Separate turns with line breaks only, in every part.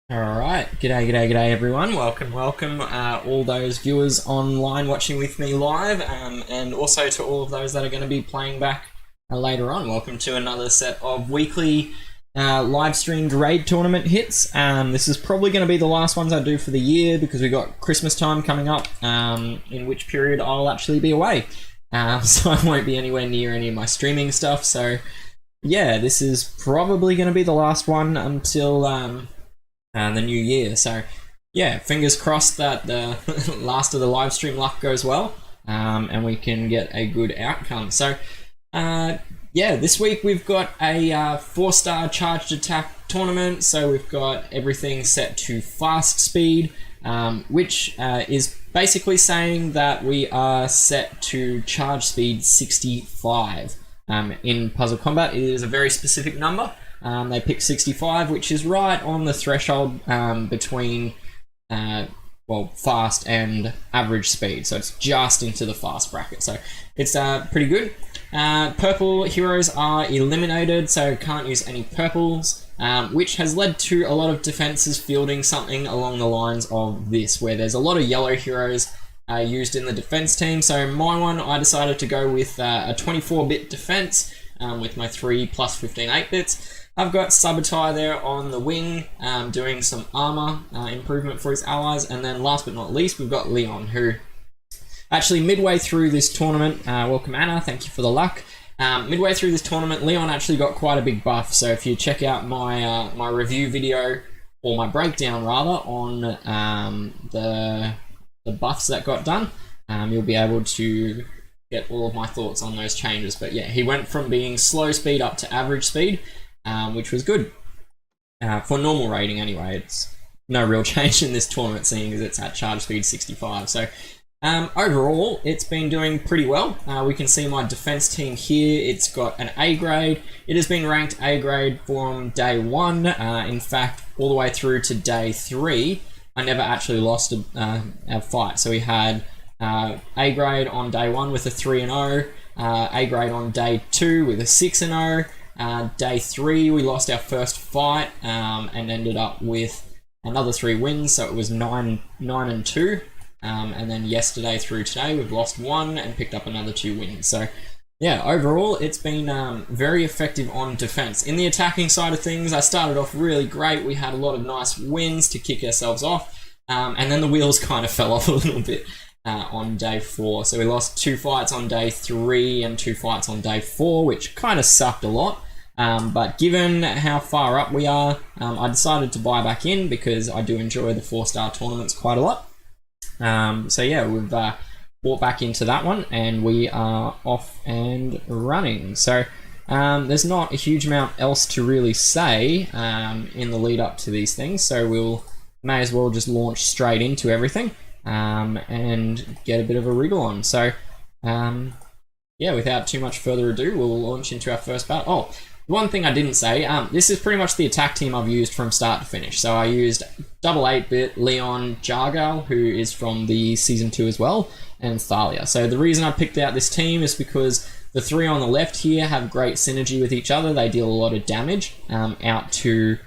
Alright, g'day everyone, welcome, all those viewers online watching with me live, and also to all of those that are going to be playing back later on. Welcome to another set of weekly live streamed raid tournament hits. This is probably going to be the last ones I do for the year because we got Christmas time coming up, in which period I'll actually be away. So I won't be anywhere near any of my streaming stuff, so yeah, this is probably going to be the last one until the new year. So yeah, fingers crossed that the last of the live stream luck goes well, and we can get a good outcome. So yeah, this week we've got a 4-star charged attack tournament. So we've got everything set to fast speed, which is basically saying that we are set to charge speed 65. In Puzzle Combat, it is a very specific number. They picked 65, which is right on the threshold between fast and average speed. So it's just into the fast bracket. So it's pretty good. Purple heroes are eliminated, so can't use any purples, which has led to a lot of defenses fielding something along the lines of this, where there's a lot of yellow heroes used in the defense team. So my one, I decided to go with a 24-bit defense with my 3 plus 15 8-bits. I've got Sabotai there on the wing, doing some armor improvement for his allies. And then last but not least, we've got Leon, who actually midway through this tournament, welcome Anna, thank you for the luck. Midway through this tournament, Leon actually got quite a big buff. So if you check out my my review video, or my breakdown rather, on the buffs that got done, you'll be able to get all of my thoughts on those changes. But yeah, he went from being slow speed up to average speed, which was good. For normal rating anyway, it's no real change in this tournament, seeing as it's at charge speed 65. So overall, it's been doing pretty well. We can see my defense team here. It's got an A grade. It has been ranked A grade from day 1. In fact, all the way through to day 3, I never actually lost a fight. So we had A grade on day 1 with a 3-0, A grade on day 2 with a 6-0. Day 3, we lost our first fight and ended up with another 3 wins, so it was 9-2. And then yesterday through today, we've lost 1 and picked up another 2 wins. So yeah, overall, it's been very effective on defense. In the attacking side of things, I started off really great. We had a lot of nice wins to kick ourselves off, and then the wheels kind of fell off a little bit on day 4. So we lost 2 fights on day 3 and 2 fights on day 4, which kind of sucked a lot. But given how far up we are, I decided to buy back in because I do enjoy the 4-star tournaments quite a lot. So yeah, we've bought back into that one and we are off and running. So there's not a huge amount else to really say in the lead up to these things, so we'll may as well just launch straight into everything and get a bit of a wriggle on. So yeah, without too much further ado, we'll launch into our first battle. Oh, one thing I didn't say, this is pretty much the attack team I've used from start to finish. So I used double 8-bit Leon Jargal, who is from the Season 2 as well, and Thalia. So the reason I picked out this team is because the 3 on the left here have great synergy with each other. They deal a lot of damage out to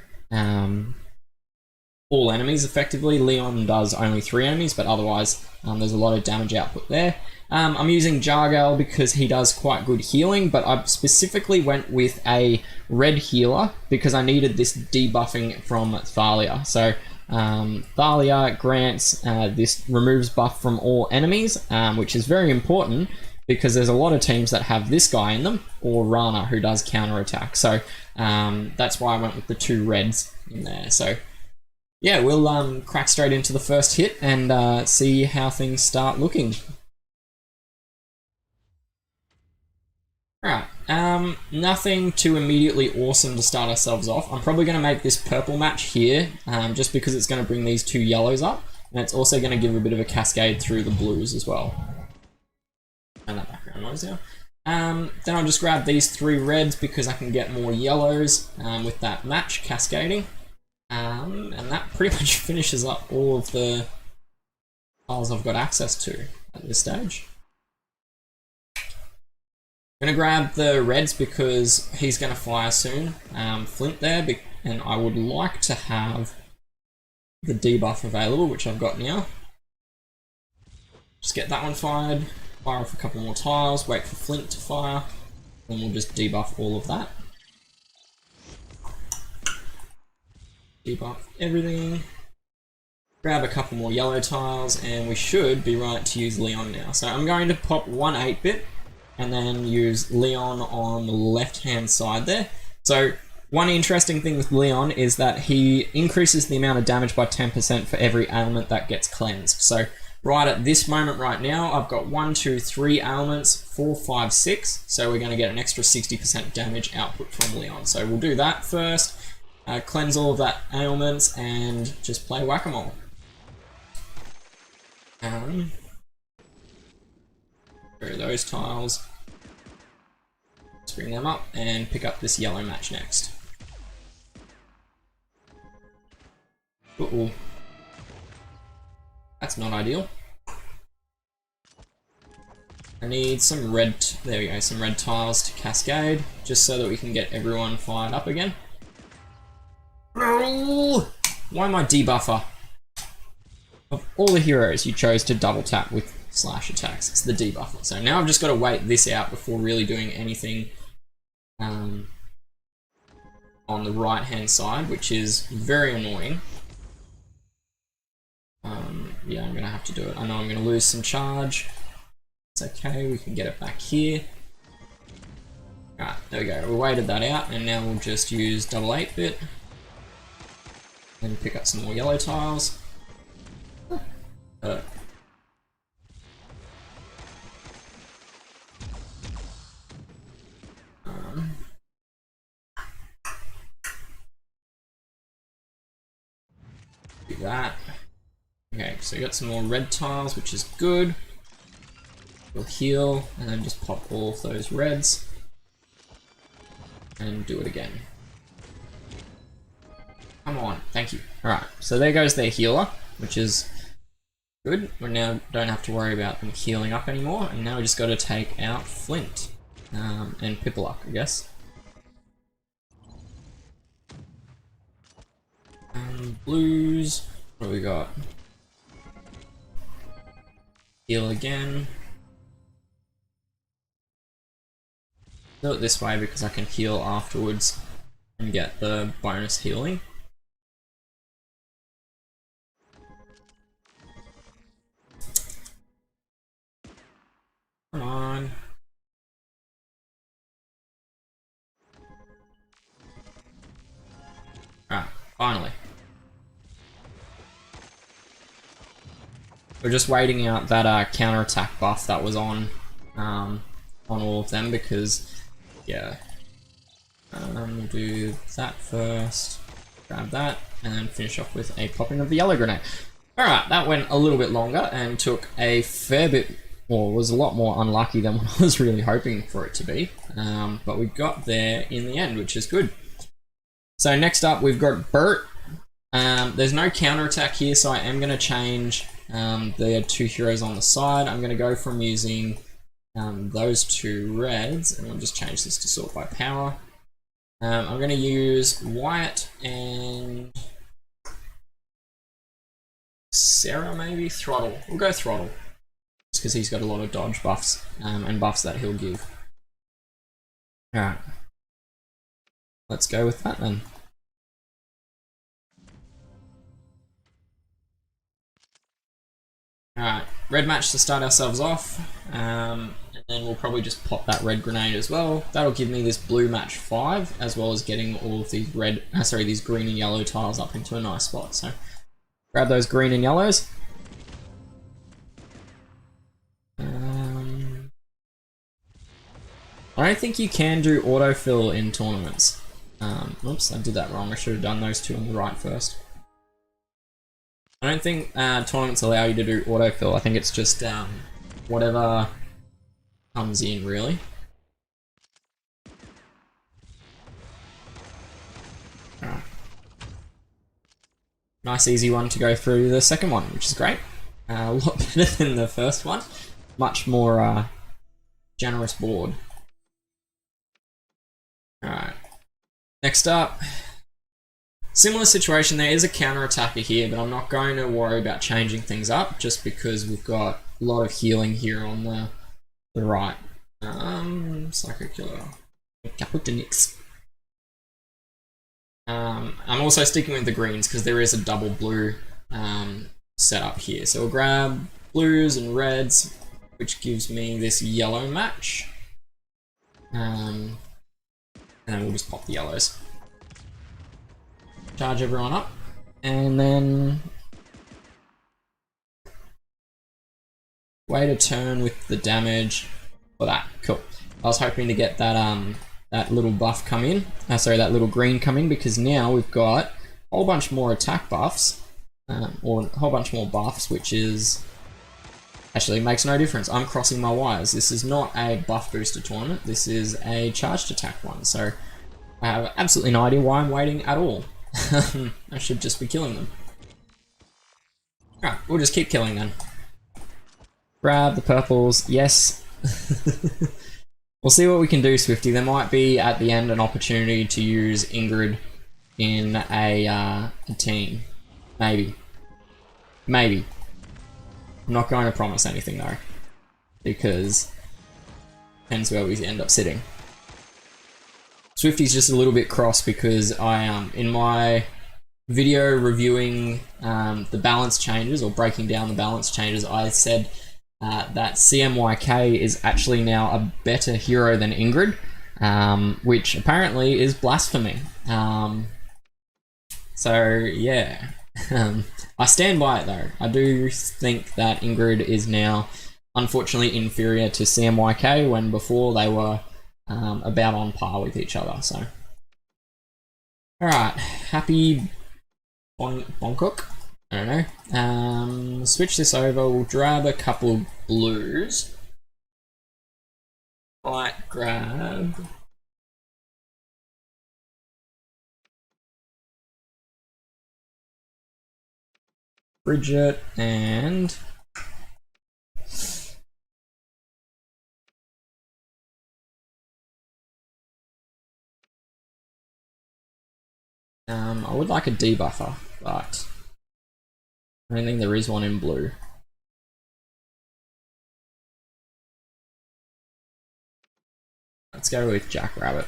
all enemies effectively. Leon does only 3 enemies, but otherwise there's a lot of damage output there. I'm using Jargal because he does quite good healing, but I specifically went with a red healer because I needed this debuffing from Thalia. So Thalia grants this removes buff from all enemies, which is very important because there's a lot of teams that have this guy in them, or Rana, who does counterattack. So that's why I went with the 2 reds in there. So yeah, we'll crack straight into the first hit and see how things start looking. Alright, nothing too immediately awesome to start ourselves off. I'm probably going to make this purple match here, just because it's going to bring these 2 yellows up, and it's also going to give a bit of a cascade through the blues as well. And that background noise now. Then I'll just grab these 3 reds because I can get more yellows with that match cascading. And that pretty much finishes up all of the files I've got access to at this stage. I'm going to grab the reds because he's going to fire soon. Flint there, and I would like to have the debuff available, which I've got now. Just get that one fired, fire off a couple more tiles, wait for Flint to fire, and we'll just debuff all of that. Debuff everything. Grab a couple more yellow tiles, and we should be right to use Leon now. So I'm going to pop one 8-bit, and then use Leon on the left-hand side there. So one interesting thing with Leon is that he increases the amount of damage by 10% for every ailment that gets cleansed. So right at this moment right now, I've got 1, 2, 3 ailments, 4, 5, 6. So we're going to get an extra 60% damage output from Leon. So we'll do that first, cleanse all of that ailments, and just play whack-a-mole. Through those tiles. Let's bring them up and pick up this yellow match next. Uh-oh. That's not ideal. I need some red, there we go, some red tiles to cascade, just so that we can get everyone fired up again. Oh, why my debuffer? Of all the heroes, you chose to double tap with slash attacks. It's the debuffer. So now I've just got to wait this out before really doing anything on the right hand side, which is very annoying. Yeah, I'm going to have to do it. I know I'm going to lose some charge. It's okay, we can get it back here. Alright, there we go. We waited that out, and now we'll just use double 8-bit. And pick up some more yellow tiles. Do that. Okay, so we got some more red tiles, which is good. We'll heal, and then just pop all of those reds. And do it again. Come on, thank you. Alright, so there goes their healer, which is good. We now don't have to worry about them healing up anymore, and now we just got to take out Flint and Pipluck, I guess. Blues, what do we got? Heal again. Do it this way because I can heal afterwards and get the bonus healing. Come on. Alright, finally. We're just waiting out that counter-attack buff that was on all of them because, yeah. We'll do that first, grab that, and then finish off with a popping of the yellow grenade. Alright, that went a little bit longer and took a fair bit, or was a lot more unlucky than what I was really hoping for it to be. But we got there in the end, which is good. So next up, we've got Bert. There's no counterattack here, so I am going to change the two heroes on the side. I'm going to go from using those two reds, and I'll just change this to sort by power. I'm going to use Wyatt and Sarah, maybe? Throttle. We'll go Throttle, just because he's got a lot of dodge buffs and buffs that he'll give. Alright. Let's go with that then. Alright, red match to start ourselves off, and then we'll probably just pop that red grenade as well. That'll give me this blue match 5, as well as getting all of these these green and yellow tiles up into a nice spot. So grab those green and yellows. I don't think you can do autofill in tournaments. Oops, I did that wrong. I should have done those two on the right first. I don't think tournaments allow you to do autofill. I think it's just whatever comes in, really. Alright. Nice easy one to go through the second one, which is great. A lot better than the first one. Much more generous board. Alright. Next up, Similar situation, there is a counter attacker here, but I'm not going to worry about changing things up just because we've got a lot of healing here on the right. Psycho Killer. Kaputinix. I'm also sticking with the greens because there is a double blue setup here. So we'll grab blues and reds, which gives me this yellow match. And then we'll just pop the yellows. Charge everyone up, and then wait a turn with the damage for that. Cool. I was hoping to get that that little buff come in. Sorry, that little green come in, because now we've got a whole bunch more attack buffs, or a whole bunch more buffs, which is actually makes no difference. I'm crossing my wires. This is not a buff booster tournament. This is a charged attack one. So I have absolutely no idea why I'm waiting at all. I should just be killing them. Alright, we'll just keep killing them. Grab the purples, yes. We'll see what we can do, Swifty. There might be, at the end, an opportunity to use Ingrid in a team. Maybe. Maybe. I'm not going to promise anything, though. Because depends where we end up sitting. Swifty's just a little bit cross because I in my video reviewing the balance changes, or breaking down the balance changes, I said that CMYK is actually now a better hero than Ingrid, which apparently is blasphemy. So yeah, I stand by it though. I do think that Ingrid is now unfortunately inferior to CMYK, when before they were about on par with each other. So, alright, happy Bonkook? I don't know. Switch this over, we'll grab a couple of blues. Might grab Bridget and I would like a debuffer, but I don't think there is one in blue. Let's go with Jackrabbit.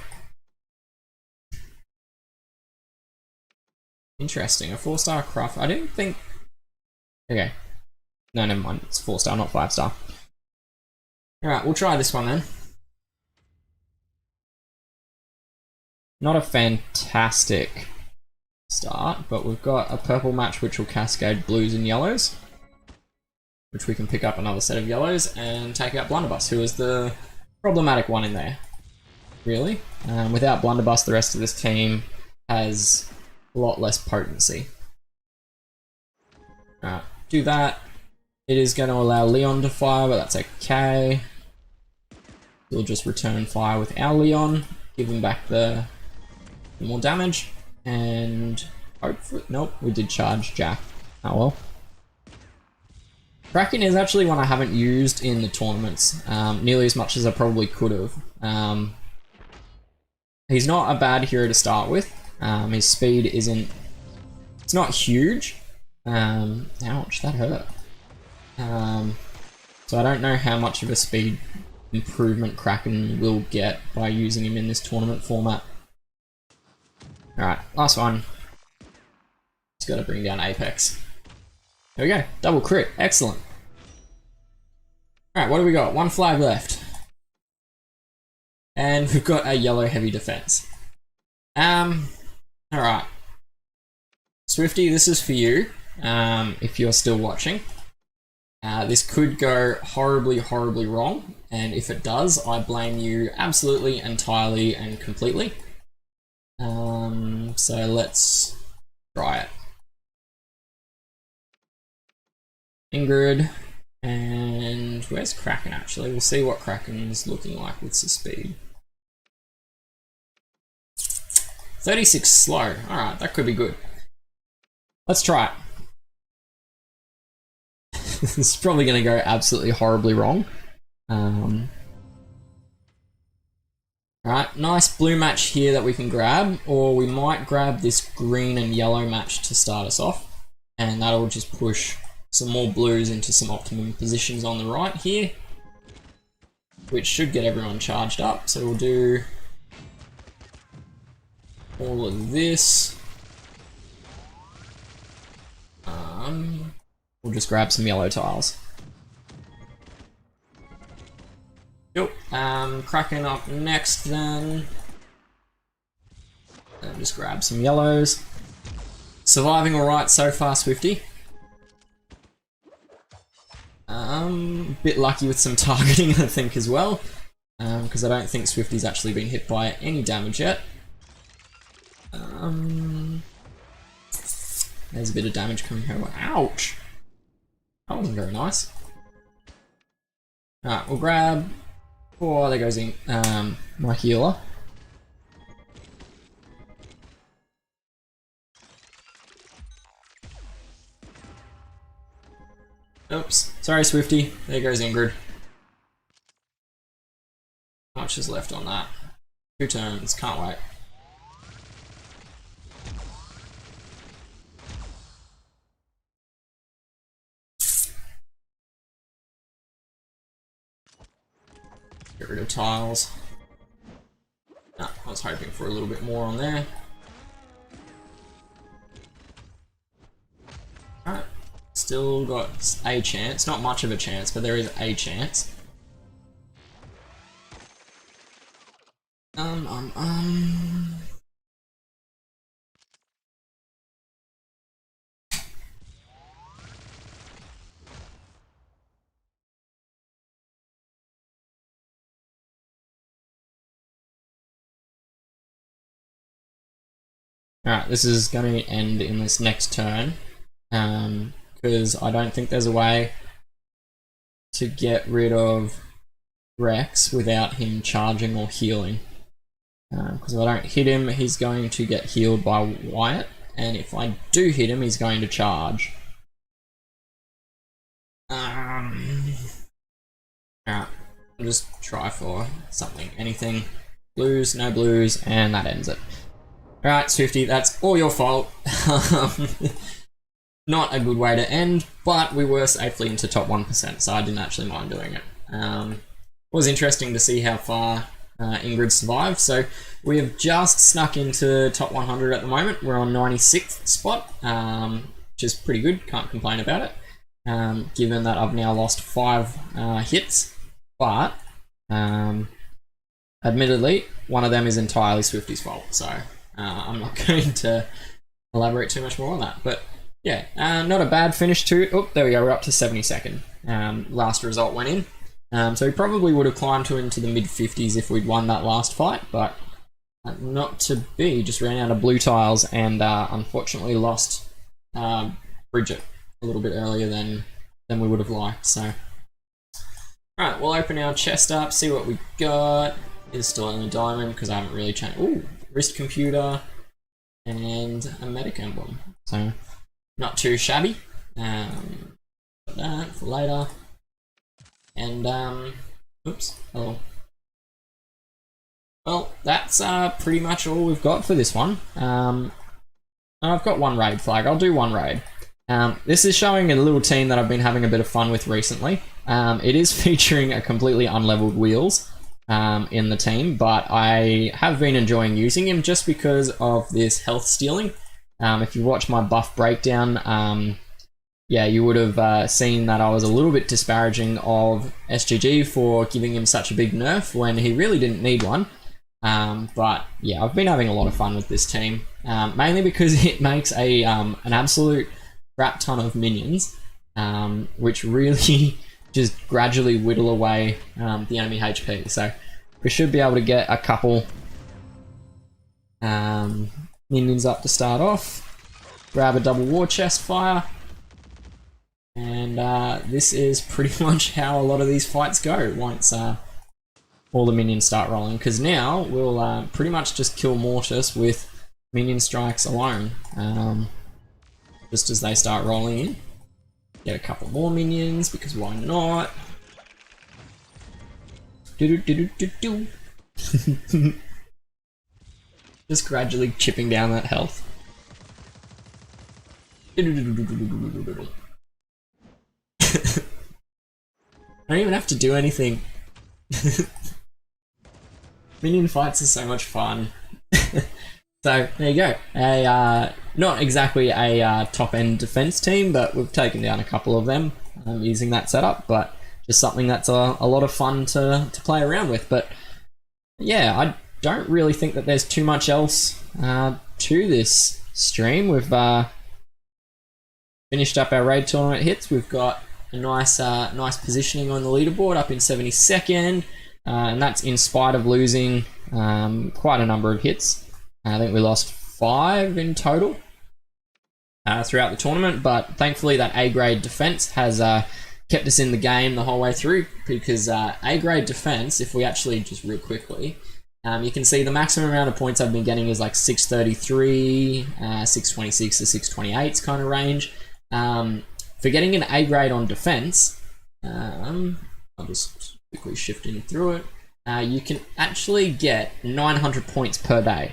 Interesting, a 4-star craft. I didn't think... Okay. No, never mind. It's 4-star, not 5-star. Alright, we'll try this one then. Not a fantastic start, but we've got a purple match which will cascade blues and yellows, which we can pick up another set of yellows and take out Blunderbuss, who is the problematic one in there, really. Without Blunderbuss, the rest of this team has a lot less potency. Alright, do that. It is going to allow Leon to fire, but that's okay. We'll just return fire with our Leon, give him back the more damage, and hopefully, nope, we did charge Jack. Oh well. Kraken is actually one I haven't used in the tournaments nearly as much as I probably could have. He's not a bad hero to start with. His speed isn't, it's not huge. Ouch, that hurt. So I don't know how much of a speed improvement Kraken will get by using him in this tournament format. Alright, last one. Just gotta bring down Apex. There we go, double crit, excellent. Alright, what do we got? One flag left. And we've got a yellow heavy defense. Alright. Swifty, this is for you, if you're still watching. This could go horribly, horribly wrong, and if it does, I blame you absolutely, entirely, and completely. So let's try it. Ingrid, and where's Kraken actually? We'll see what Kraken's looking like with his speed. 36 slow, alright, that could be good. Let's try it. This is probably going to go absolutely horribly wrong. Alright, nice blue match here that we can grab, or we might grab this green and yellow match to start us off, and that'll just push some more blues into some optimum positions on the right here, which should get everyone charged up. So we'll do all of this. We'll just grab some yellow tiles. Yep, cracking up next then. And just grab some yellows. Surviving alright so far, Swifty. Bit lucky with some targeting, I think, as well. Because I don't think Swifty's actually been hit by any damage yet. There's a bit of damage coming her way. Ouch! That wasn't very nice. Alright, we'll grab... Oh, there goes in my healer. Oops. Sorry, Swifty. There goes Ingrid. How much is left on that? 2 turns. Can't wait. Get rid of tiles. I was hoping for a little bit more on there. Alright. Still got a chance. Not much of a chance, but there is a chance. Alright, this is going to end in this next turn, because I don't think there's a way to get rid of Rex without him charging or healing. Because if I don't hit him, he's going to get healed by Wyatt, and if I do hit him, he's going to charge. Alright, I'll just try for something, anything. Blues, no blues, and that ends it. Alright, Swifty, that's all your fault. Not a good way to end, but we were safely into top 1%, so I didn't actually mind doing it. It was interesting to see how far Ingrid survived. So we have just snuck into top 100 at the moment. We're on 96th spot, which is pretty good. Can't complain about it, given that I've now lost 5 hits. But admittedly, one of them is entirely Swifty's fault. So I'm not going to elaborate too much more on that. But yeah, not a bad finish to it. Oh, there we go. We're up to 72nd. Last result went in. So we probably would have climbed to into the mid-50s if we'd won that last fight, but not to be. Just ran out of blue tiles and unfortunately lost Bridget a little bit earlier than we would have liked. So, alright, we'll open our chest up, see what we got. It's still only diamond because I haven't really changed. Ooh, wrist computer and a medic emblem. So, not too shabby. Got that for later. And, oops, hello. Well, that's pretty much all we've got for this one. I've got one raid flag. I'll do one raid. This is showing a little team that I've been having a bit of fun with recently. It is featuring a completely unleveled Wheels in the team, but I have been enjoying using him just because of this health stealing. If you watch my buff breakdown, yeah, you would have seen that I was a little bit disparaging of SGG for giving him such a big nerf when he really didn't need one. But yeah, I've been having a lot of fun with this team, mainly because it makes a an absolute crap ton of minions, which really just gradually whittle away the enemy HP. So we should be able to get a couple minions up to start off. Grab a double war chest fire. And this is pretty much how a lot of these fights go once all the minions start rolling, because now we'll pretty much just kill Mortis with minion strikes alone, just as they start rolling in. Get a couple more minions, because why not? Just gradually chipping down that health. I don't even have to do anything. Minion fights are so much fun. So there you go. Not exactly a top-end defense team, but we've taken down a couple of them using that setup. But just something that's a lot of fun to play around with. But yeah, I don't really think that there's too much else to this stream. We've finished up our raid tournament hits. We've got a nice positioning on the leaderboard, up in 72nd, and that's in spite of losing quite a number of hits. I think we lost 5 in total throughout the tournament, but thankfully that A-grade defense has kept us in the game the whole way through, because A-grade defense, if we actually just real quickly, you can see the maximum amount of points I've been getting is like 633, 626 to 628 kind of range. For getting an A grade on defense, I'll just quickly shifting through it, you can actually get 900 points per day.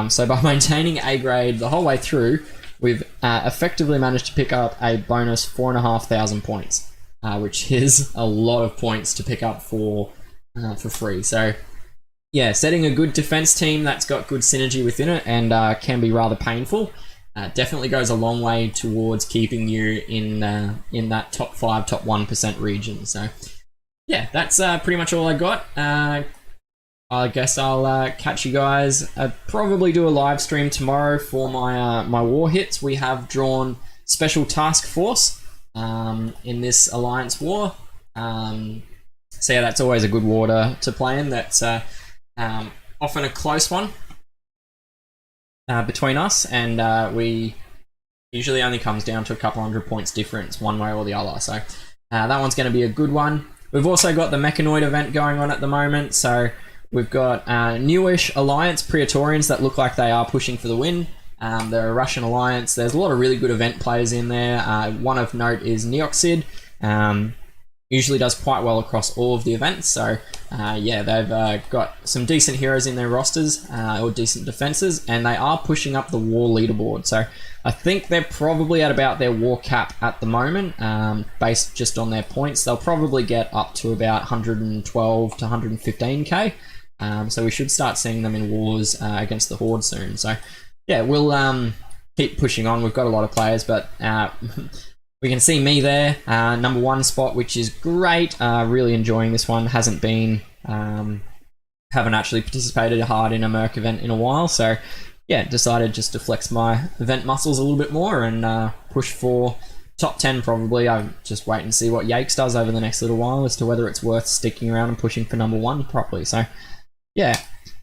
So by maintaining A grade the whole way through, we've effectively managed to pick up a bonus 4,500 points, which is a lot of points to pick up for free. So yeah, setting a good defense team that's got good synergy within it and can be rather painful. Definitely goes a long way towards keeping you in that top 5, top 1% region. So yeah, that's pretty much all I got. I guess I'll catch you guys. I'll probably do a live stream tomorrow for my war hits. We have drawn Special Task Force in this Alliance war. So yeah, that's always a good war to play in. That's often a close one between us, and we usually only comes down to a couple hundred points difference one way or the other. So that one's going to be a good one. We've also got the MECHANOID event going on at the moment. So we've got newish Alliance Praetorians that look like they are pushing for the win. They're a Russian Alliance. There's a lot of really good event players in there. One of note is Neoxid. Usually does quite well across all of the events. So yeah, they've got some decent heroes in their rosters, or decent defenses, and they are pushing up the war leaderboard. So I think they're probably at about their war cap at the moment, based just on their points. They'll probably get up to about 112 to 115k. So we should start seeing them in wars against the Horde soon. So yeah, we'll keep pushing on. We've got a lot of players, but we can see me there, number 1 spot, which is great. Really enjoying this one. Haven't actually participated hard in a Merc event in a while, so yeah, decided just to flex my event muscles a little bit more and push for top 10 probably. I'll just wait and see what Yakes does over the next little while as to whether it's worth sticking around and pushing for number 1 properly. So yeah.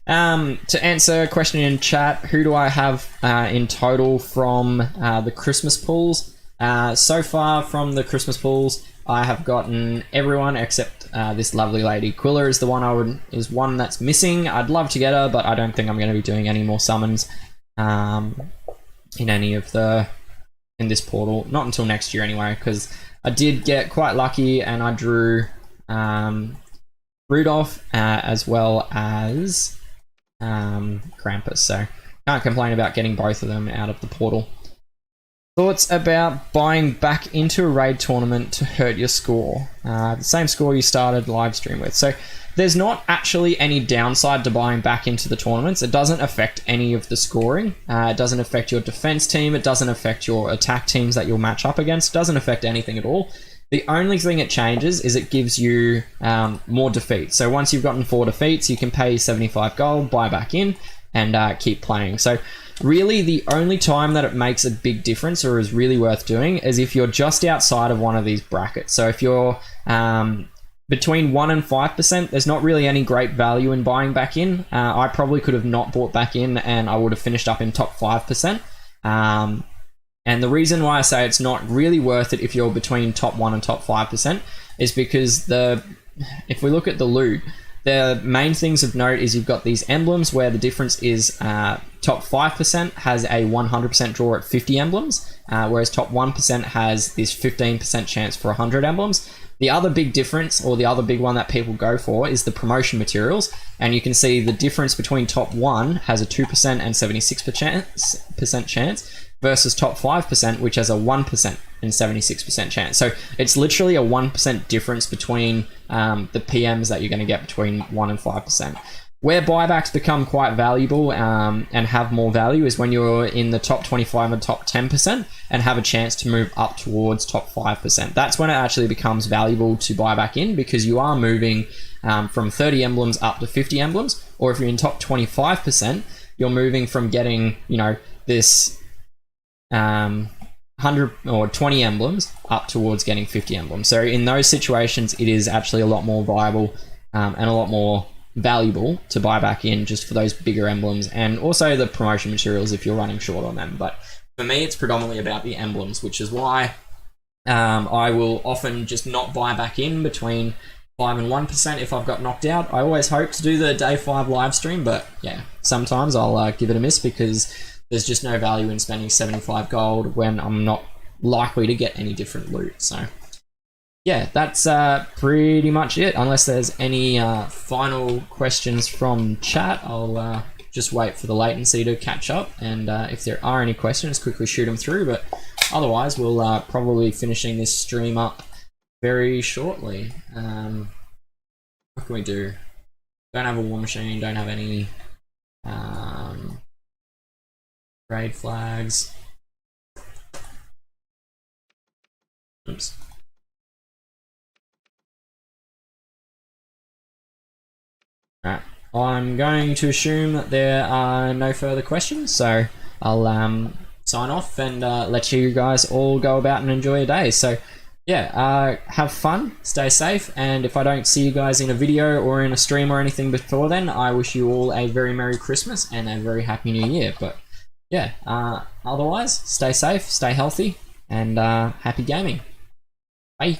To answer a question in chat, who do I have in total from the Christmas pools? So far from the Christmas pools, I have gotten everyone except this lovely lady. Quilla is the one that's missing. I'd love to get her, but I don't think I'm going to be doing any more summons in this portal. Not until next year anyway, because I did get quite lucky and I drew Rudolph as well as Krampus. So can't complain about getting both of them out of the portal. Thoughts about buying back into a raid tournament to hurt your score? The same score you started live stream with. So there's not actually any downside to buying back into the tournaments. It doesn't affect any of the scoring. It doesn't affect your defense team. It doesn't affect your attack teams that you'll match up against. It doesn't affect anything at all. The only thing it changes is it gives you more defeats. So once you've gotten 4 defeats, you can pay 75 gold, buy back in, and keep playing. So really the only time that it makes a big difference or is really worth doing is if you're just outside of one of these brackets. So if you're between 1 and 5%, there's not really any great value in buying back in. I probably could have not bought back in and I would have finished up in top 5%. And the reason why I say it's not really worth it if you're between top 1 and top 5% is because if we look at the loot, the main things of note is you've got these emblems where the difference is top 5% has a 100% draw at 50 emblems, whereas top 1% has this 15% chance for 100 emblems.
The other big difference, or the other big one that people go for, is the promotion materials. And you can see the difference between top 1 has a 2% and 76% chance versus top 5%, which has a 1% and 76% chance. So it's literally a 1% difference between the PMs that you're going to get between 1 and 5%. Where buybacks become quite valuable and have more value is when you're in the top 25 and top 10% and have a chance to move up towards top 5%. That's when it actually becomes valuable to buy back in, because you are moving from 30 emblems up to 50 emblems. Or if you're in top 25%, you're moving from getting, you know, this 100 or 20 emblems up towards getting 50 emblems. So in those situations, it is actually a lot more viable and a lot more valuable to buy back in just for those bigger emblems, and also the promotion materials if you're running short on them. But for me, it's predominantly about the emblems, which is why I will often just not buy back in between 5 and 1% if I've got knocked out. I always hope to do the day 5 live stream, but yeah, sometimes I'll give it a miss because there's just no value in spending 75 gold when I'm not likely to get any different loot. So yeah, that's pretty much it. Unless there's any final questions from chat, I'll just wait for the latency to catch up. And if there are any questions, quickly shoot them through. But otherwise, we'll probably be finishing this stream up very shortly. What can we do? Don't have a war machine, don't have any raid flags. Oops. Alright, I'm going to assume that there are no further questions, so I'll sign off and let you guys all go about and enjoy your day. So yeah, have fun, stay safe, and if I don't see you guys in a video or in a stream or anything before then, I wish you all a very Merry Christmas and a very Happy New Year. But yeah, otherwise, stay safe, stay healthy, and happy gaming. Bye.